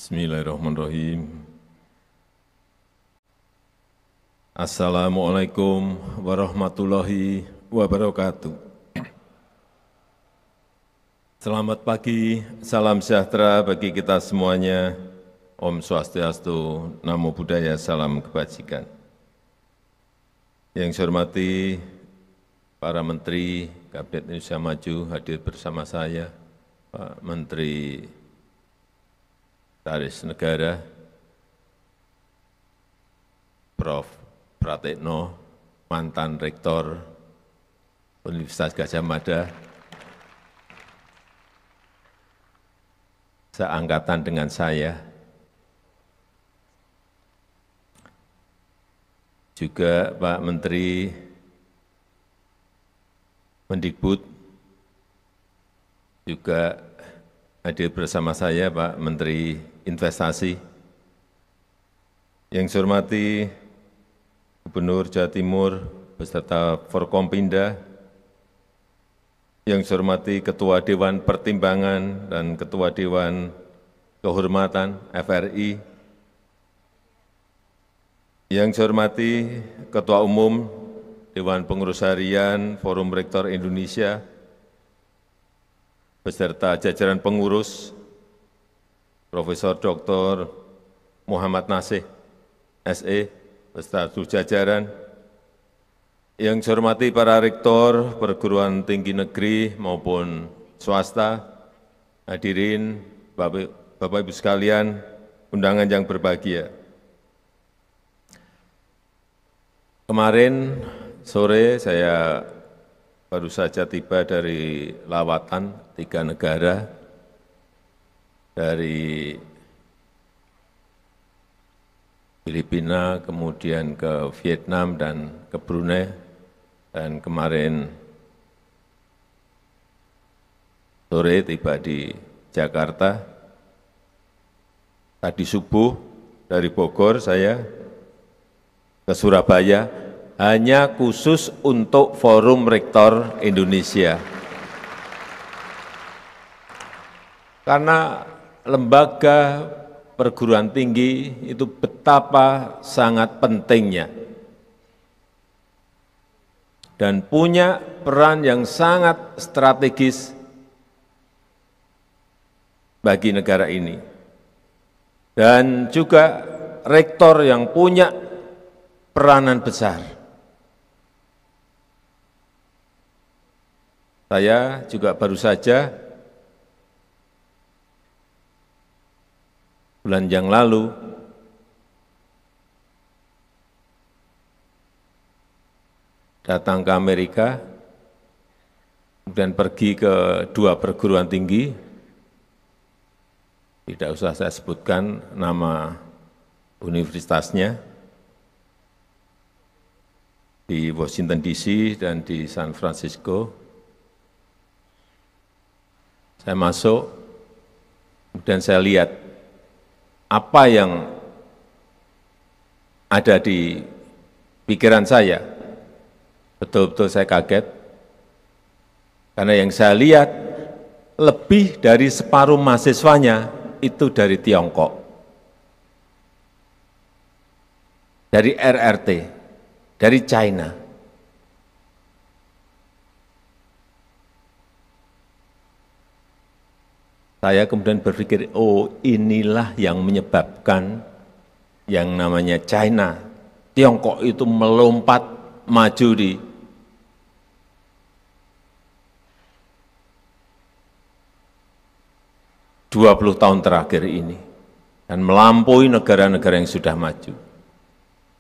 Bismillahirrahmanirrahim. Assalamualaikum warahmatullahi wabarakatuh. Selamat pagi, salam sejahtera bagi kita semuanya. Om Swastiastu, Namo Buddhaya, salam kebajikan. Yang saya hormati para Menteri Kabinet Indonesia Maju hadir bersama saya, Pak Menteri Sekretaris Negara, Prof. Pratikno, mantan Rektor Universitas Gadjah Mada, seangkatan dengan saya, juga Pak Menteri Mendikbud, juga hadir bersama saya Pak Menteri Investasi. Yang saya hormati Gubernur Jawa Timur beserta Forkompinda, yang saya hormati Ketua Dewan Pertimbangan dan Ketua Dewan Kehormatan FRI, yang saya hormati Ketua Umum Dewan Pengurus Harian Forum Rektor Indonesia, beserta jajaran pengurus, Profesor Dr. Muhammad Nasih, SE, beserta seluruh jajaran, yang saya hormati para rektor perguruan tinggi negeri maupun swasta, hadirin Bapak Ibu sekalian, undangan yang berbahagia. Kemarin sore saya baru saja tiba dari lawatan 3 negara, dari Filipina, kemudian ke Vietnam dan ke Brunei, dan kemarin sore tiba di Jakarta. Tadi subuh dari Bogor saya ke Surabaya, hanya khusus untuk Forum Rektor Indonesia. Karena lembaga perguruan tinggi itu betapa sangat pentingnya dan punya peran yang sangat strategis bagi negara ini. Dan juga rektor yang punya peranan besar. Saya juga baru saja bulan yang lalu datang ke Amerika, kemudian pergi ke 2 perguruan tinggi, tidak usah saya sebutkan nama universitasnya, di Washington DC dan di San Francisco. Saya masuk, kemudian saya lihat apa yang ada di pikiran saya. Betul-betul saya kaget, karena yang saya lihat lebih dari separuh mahasiswanya itu dari Tiongkok, dari RRT, dari China. Saya kemudian berpikir, oh inilah yang menyebabkan yang namanya China, Tiongkok itu melompat maju di (20 tahun terakhir ini dan melampaui negara-negara yang sudah maju.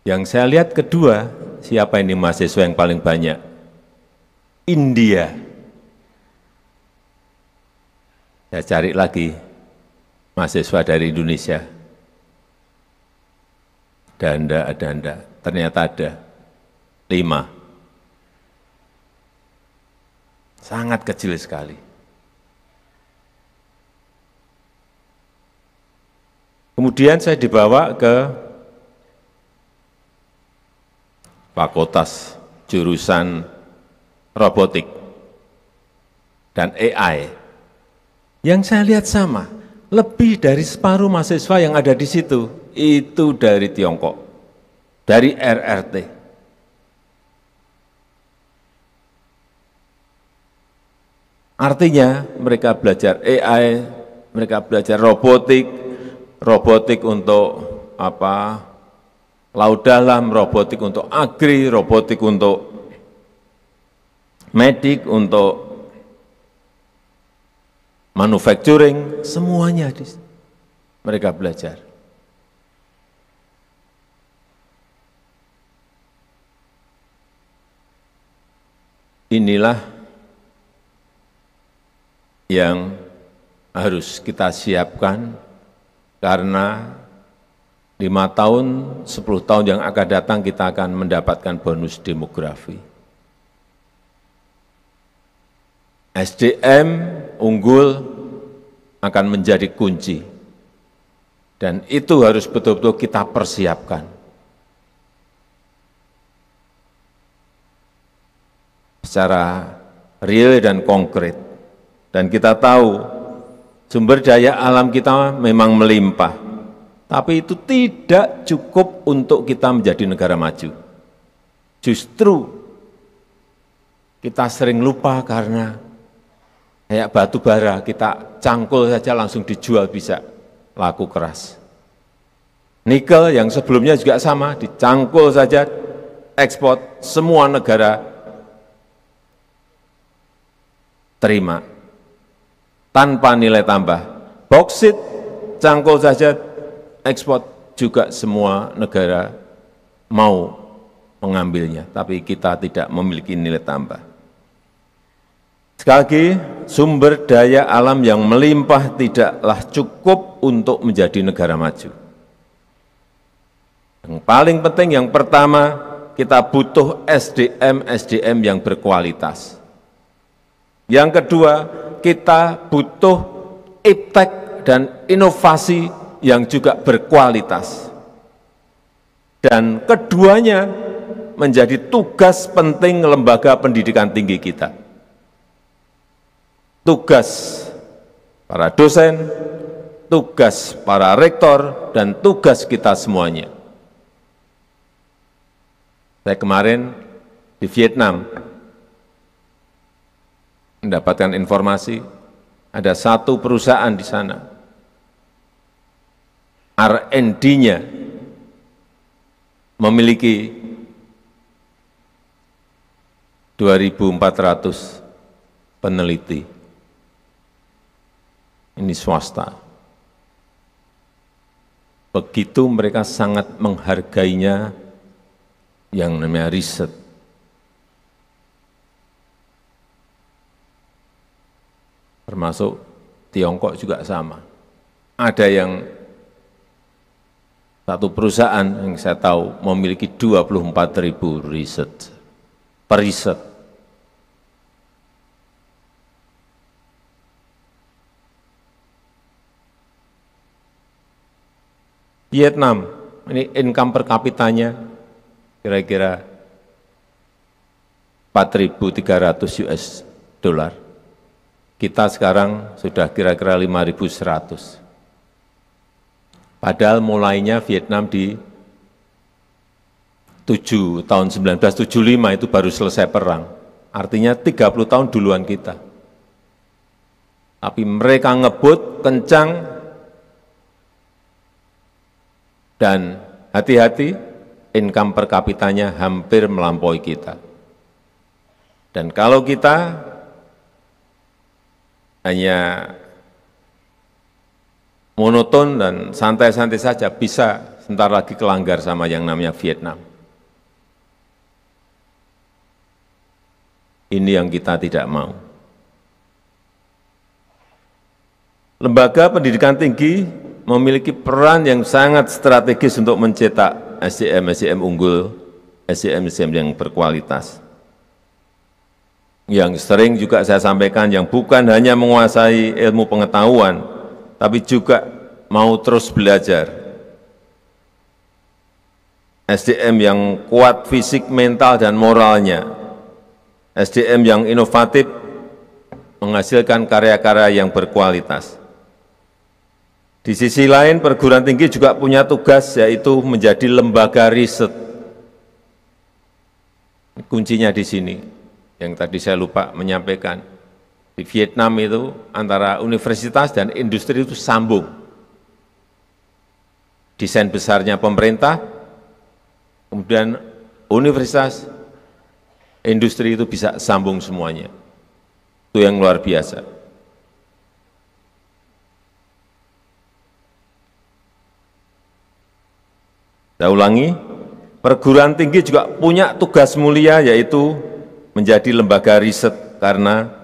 Yang saya lihat kedua, siapa ini mahasiswa yang paling banyak? India. Saya cari lagi mahasiswa dari Indonesia. Dan ada, ternyata ada 5. Sangat kecil sekali. Kemudian saya dibawa ke Fakultas Jurusan Robotik dan AI. Yang saya lihat sama, lebih dari separuh mahasiswa yang ada di situ, itu dari Tiongkok, dari RRT. Artinya mereka belajar AI, mereka belajar robotik untuk laut dalam, robotik untuk agri, robotik untuk medik, untuk manufacturing, semuanya mereka belajar. Inilah yang harus kita siapkan, karena 5 tahun, 10 tahun yang akan datang kita akan mendapatkan bonus demografi. SDM unggul akan menjadi kunci, dan itu harus betul-betul kita persiapkan. Secara real dan konkret. Dan kita tahu sumber daya alam kita memang melimpah, tapi itu tidak cukup untuk kita menjadi negara maju. Justru kita sering lupa karena kayak batu bara, kita cangkul saja langsung dijual, bisa laku keras. Nikel yang sebelumnya juga sama, dicangkul saja, ekspor, semua negara terima tanpa nilai tambah. Boksit, cangkul saja, ekspor, juga semua negara mau mengambilnya, tapi kita tidak memiliki nilai tambah. Sekali lagi, sumber daya alam yang melimpah tidaklah cukup untuk menjadi negara maju. Yang paling penting, yang pertama, kita butuh SDM yang berkualitas. Yang kedua, kita butuh iptek dan inovasi yang juga berkualitas. Dan keduanya menjadi tugas penting lembaga pendidikan tinggi kita. Tugas para dosen, tugas para rektor, dan tugas kita semuanya. Saya kemarin di Vietnam mendapatkan informasi ada satu perusahaan di sana, R&D-nya memiliki 2.400 peneliti. Ini swasta. Begitu mereka sangat menghargainya yang namanya riset. Termasuk Tiongkok juga sama. Ada yang satu perusahaan yang saya tahu memiliki 24.000 riset, periset. Vietnam, ini income per kapitanya kira-kira 4.300 US dollar. Kita sekarang sudah kira-kira 5.100. Padahal mulainya Vietnam di tahun 1975 itu baru selesai perang. Artinya 30 tahun duluan kita. Tapi mereka ngebut, kencang, dan hati-hati, income per kapitanya hampir melampaui kita. Dan kalau kita hanya monoton dan santai-santai saja, bisa sebentar lagi kelanggar sama yang namanya Vietnam. Ini yang kita tidak mau. Lembaga pendidikan tinggi memiliki peran yang sangat strategis untuk mencetak SDM unggul, SDM yang berkualitas. Yang sering juga saya sampaikan, yang bukan hanya menguasai ilmu pengetahuan, tapi juga mau terus belajar. SDM yang kuat fisik, mental, dan moralnya. SDM yang inovatif, menghasilkan karya-karya yang berkualitas. Di sisi lain, perguruan tinggi juga punya tugas, yaitu menjadi lembaga riset. Kuncinya di sini, yang tadi saya lupa menyampaikan. Di Vietnam itu antara universitas dan industri itu sambung. Desain besarnya pemerintah, kemudian universitas, industri itu bisa sambung semuanya. Itu yang luar biasa. Saya ulangi, perguruan tinggi juga punya tugas mulia, yaitu menjadi lembaga riset karena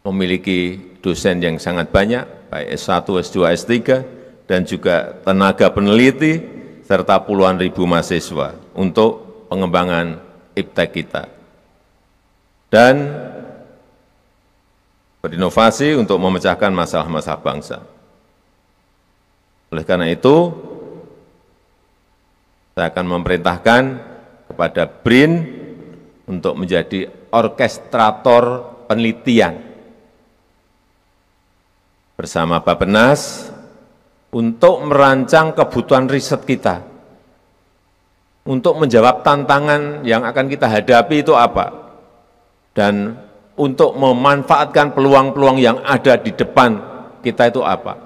memiliki dosen yang sangat banyak, baik S1, S2, S3, dan juga tenaga peneliti, serta puluhan ribu mahasiswa untuk pengembangan iptek kita. Dan berinovasi untuk memecahkan masalah-masalah bangsa. Oleh karena itu, saya akan memerintahkan kepada BRIN untuk menjadi orkestrator penelitian bersama Bappenas untuk merancang kebutuhan riset kita, untuk menjawab tantangan yang akan kita hadapi itu apa, dan untuk memanfaatkan peluang-peluang yang ada di depan kita itu apa.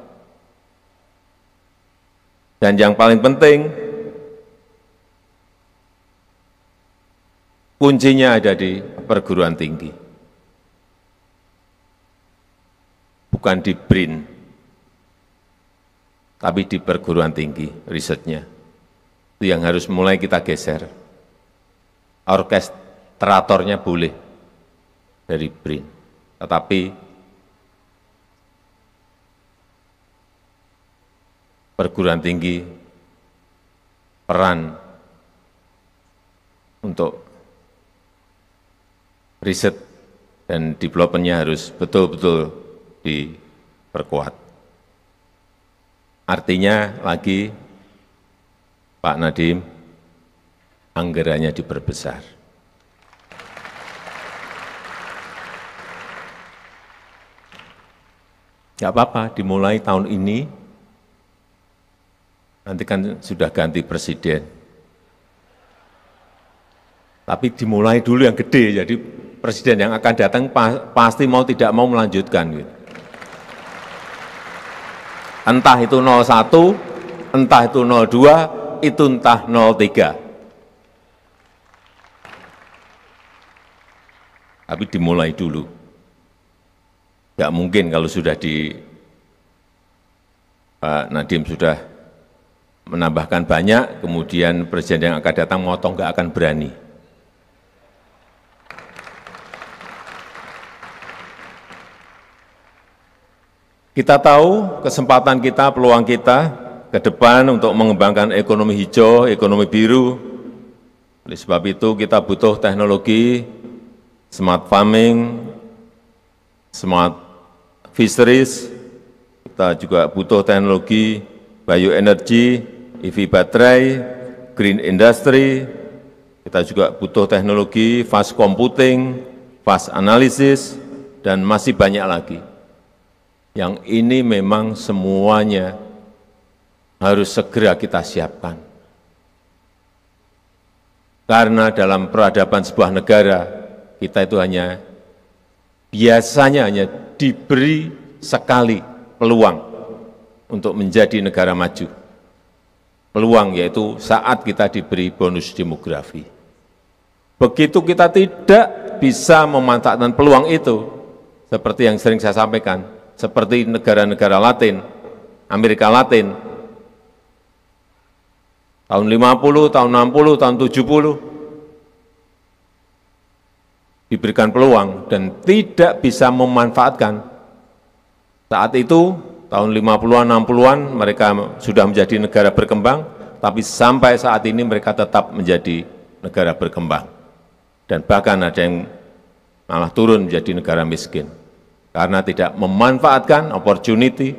Dan yang paling penting, kuncinya ada di perguruan tinggi, bukan di BRIN, tapi di perguruan tinggi risetnya. Itu yang harus mulai kita geser. Orkestratornya boleh dari BRIN, tetapi perguruan tinggi peran untuk riset dan development-nya harus betul-betul diperkuat. Artinya lagi, Pak Nadiem, anggarannya diperbesar. Enggak apa-apa, dimulai tahun ini, nanti kan sudah ganti presiden. Tapi dimulai dulu yang gede, jadi presiden yang akan datang pasti mau tidak mau melanjutkan. Gitu. Entah itu 01, entah itu 02, itu entah 03. Tapi dimulai dulu. Enggak mungkin kalau sudah Pak Nadiem sudah menambahkan banyak, kemudian presiden yang akan datang motong, enggak akan berani. Kita tahu kesempatan kita, peluang kita ke depan untuk mengembangkan ekonomi hijau, ekonomi biru. Oleh sebab itu kita butuh teknologi smart farming, smart fisheries, kita juga butuh teknologi bioenergy, EV baterai, green industry, kita juga butuh teknologi fast computing, fast analysis, dan masih banyak lagi. Yang ini memang semuanya harus segera kita siapkan. Karena dalam peradaban sebuah negara, kita itu biasanya hanya diberi sekali peluang untuk menjadi negara maju. Peluang yaitu saat kita diberi bonus demografi. Begitu kita tidak bisa memanfaatkan peluang itu, seperti yang sering saya sampaikan, seperti negara-negara Latin, Amerika Latin, tahun 50, tahun 60, tahun 70, diberikan peluang dan tidak bisa memanfaatkan. Saat itu, tahun 50-an, 60-an, mereka sudah menjadi negara berkembang, tapi sampai saat ini mereka tetap menjadi negara berkembang. Dan bahkan ada yang malah turun menjadi negara miskin. Karena tidak memanfaatkan opportunity,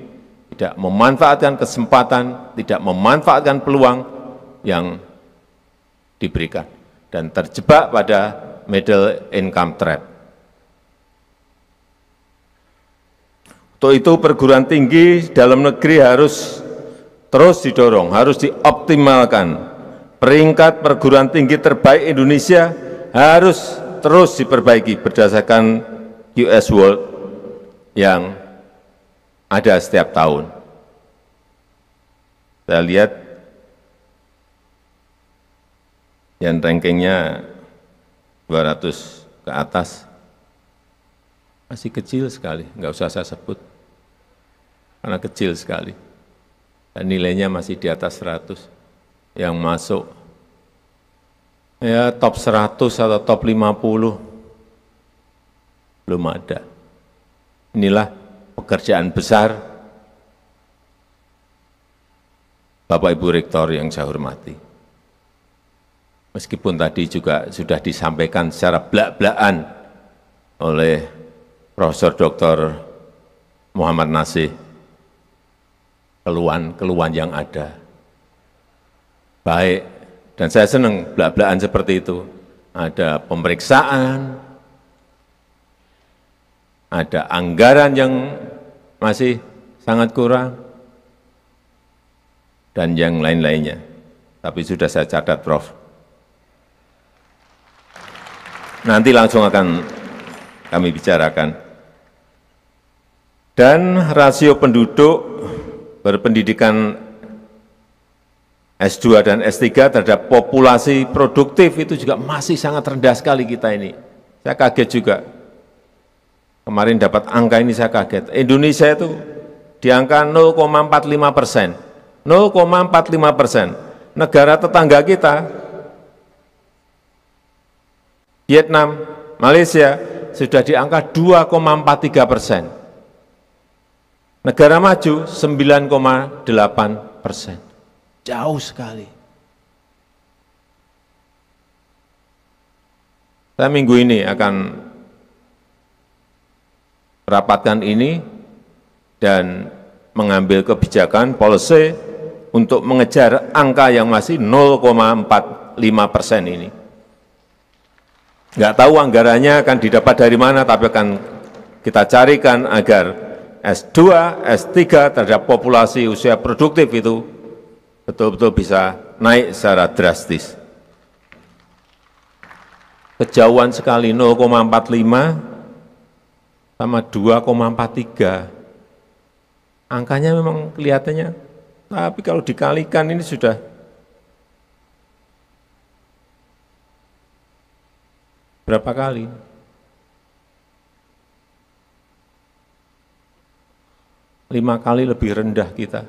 tidak memanfaatkan kesempatan, tidak memanfaatkan peluang yang diberikan. Dan terjebak pada middle income trap. Untuk itu perguruan tinggi dalam negeri harus terus didorong, harus dioptimalkan. Peringkat perguruan tinggi terbaik Indonesia harus terus diperbaiki berdasarkan QS World yang ada setiap tahun. Saya lihat yang rankingnya 200 ke atas, masih kecil sekali, nggak usah saya sebut, karena kecil sekali. Dan nilainya masih di atas 100. Yang masuk, ya top 100 atau top 50, belum ada. Inilah pekerjaan besar Bapak Ibu Rektor yang saya hormati. Meskipun tadi juga sudah disampaikan secara belak-belakan oleh Profesor Dr. Muhammad Nasih, keluhan yang ada. Baik, dan saya senang belak-belakan seperti itu. Ada pemeriksaan, ada anggaran yang masih sangat kurang, dan yang lain-lainnya. Tapi sudah saya catat, Prof. Nanti langsung akan kami bicarakan. Dan rasio penduduk berpendidikan S2 dan S3 terhadap populasi produktif itu juga masih sangat rendah sekali kita ini. Saya kaget juga. Kemarin dapat angka ini saya kaget. Indonesia itu di angka 0,45%. 0,45%. Negara tetangga kita, Vietnam, Malaysia, sudah di angka 2,43%. Negara maju 9,8%. Jauh sekali. Saya minggu ini akan rapatkan ini dan mengambil kebijakan policy untuk mengejar angka yang masih 0,45% ini. Nggak tahu anggarannya akan didapat dari mana, tapi akan kita carikan agar S2, S3 terhadap populasi usia produktif itu betul-betul bisa naik secara drastis. Kejauhan sekali 0,45 sama 2,43. Angkanya memang kelihatannya, tapi kalau dikalikan ini sudah berapa kali? Lima kali lebih rendah kita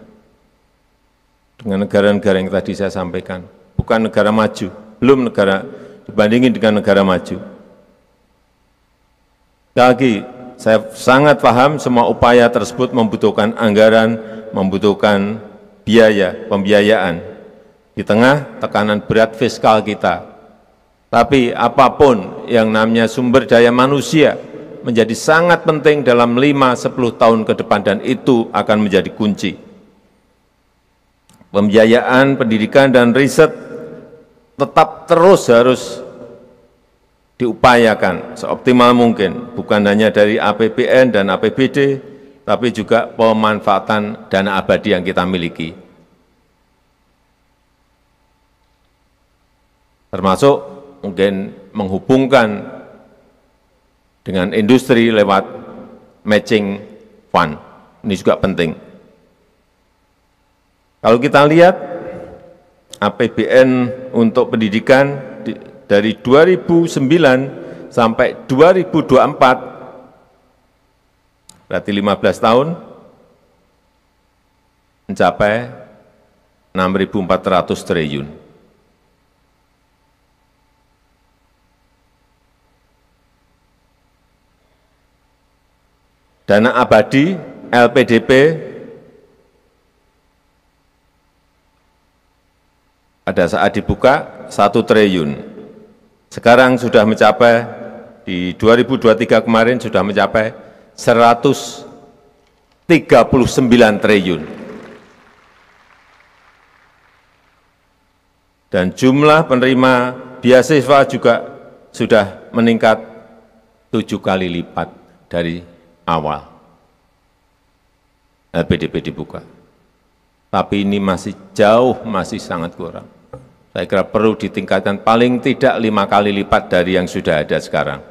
dengan negara-negara yang tadi saya sampaikan. Bukan negara maju, belum negara, dibandingin dengan negara maju. Sekali lagi, saya sangat paham semua upaya tersebut membutuhkan anggaran, membutuhkan biaya, pembiayaan, di tengah tekanan berat fiskal kita. Tapi apapun yang namanya sumber daya manusia menjadi sangat penting dalam 5-10 tahun ke depan, dan itu akan menjadi kunci. Pembiayaan, pendidikan, dan riset tetap terus harus diupayakan seoptimal mungkin, bukan hanya dari APBN dan APBD, tapi juga pemanfaatan dana abadi yang kita miliki. Termasuk mungkin menghubungkan dengan industri lewat matching fund, ini juga penting. Kalau kita lihat APBN untuk pendidikan dari 2009 sampai 2024, berarti 15 tahun, mencapai 6.400 triliun. Dana abadi LPDP pada saat dibuka 1 triliun. Sekarang sudah mencapai, di 2023 kemarin sudah mencapai 139 triliun. Dan jumlah penerima beasiswa juga sudah meningkat 7 kali lipat dari awal. LPDP dibuka. Tapi ini masih jauh, masih sangat kurang. Saya kira perlu ditingkatkan paling tidak 5 kali lipat dari yang sudah ada sekarang.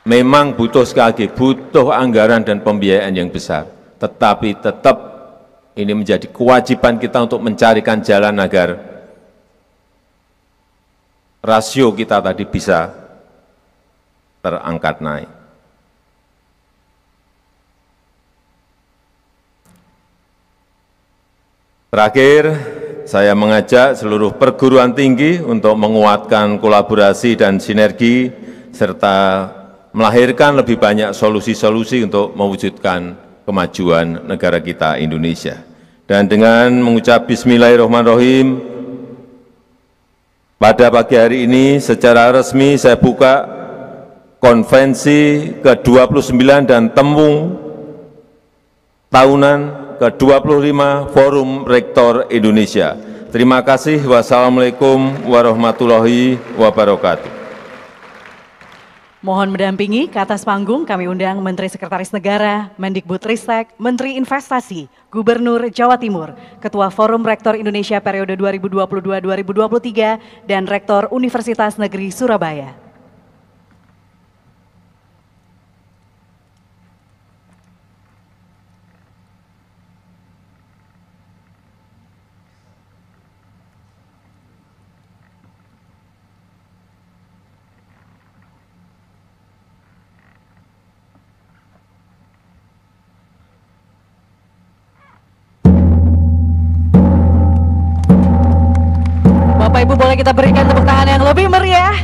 Memang butuh sekali lagi, butuh anggaran dan pembiayaan yang besar. Tetapi tetap ini menjadi kewajiban kita untuk mencarikan jalan agar rasio kita tadi bisa terangkat naik. Terakhir, saya mengajak seluruh perguruan tinggi untuk menguatkan kolaborasi dan sinergi, serta melahirkan lebih banyak solusi-solusi untuk mewujudkan kemajuan negara kita Indonesia. Dan dengan mengucap bismillahirrahmanirrahim, pada pagi hari ini secara resmi saya buka konvensi ke-29 dan temu tahunan ke-25 Forum Rektor Indonesia. Terima kasih. Wassalamualaikum warahmatullahi wabarakatuh. Mohon mendampingi ke atas panggung kami undang Menteri Sekretaris Negara, Mendikbudristek, Menteri Investasi, Gubernur Jawa Timur, Ketua Forum Rektor Indonesia periode 2022-2023, dan Rektor Universitas Negeri Surabaya. Bapak Ibu boleh kita berikan tepuk tangan yang lebih meriah.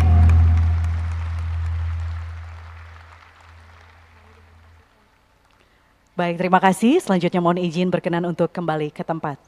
Baik, terima kasih. Selanjutnya mohon izin berkenan untuk kembali ke tempat.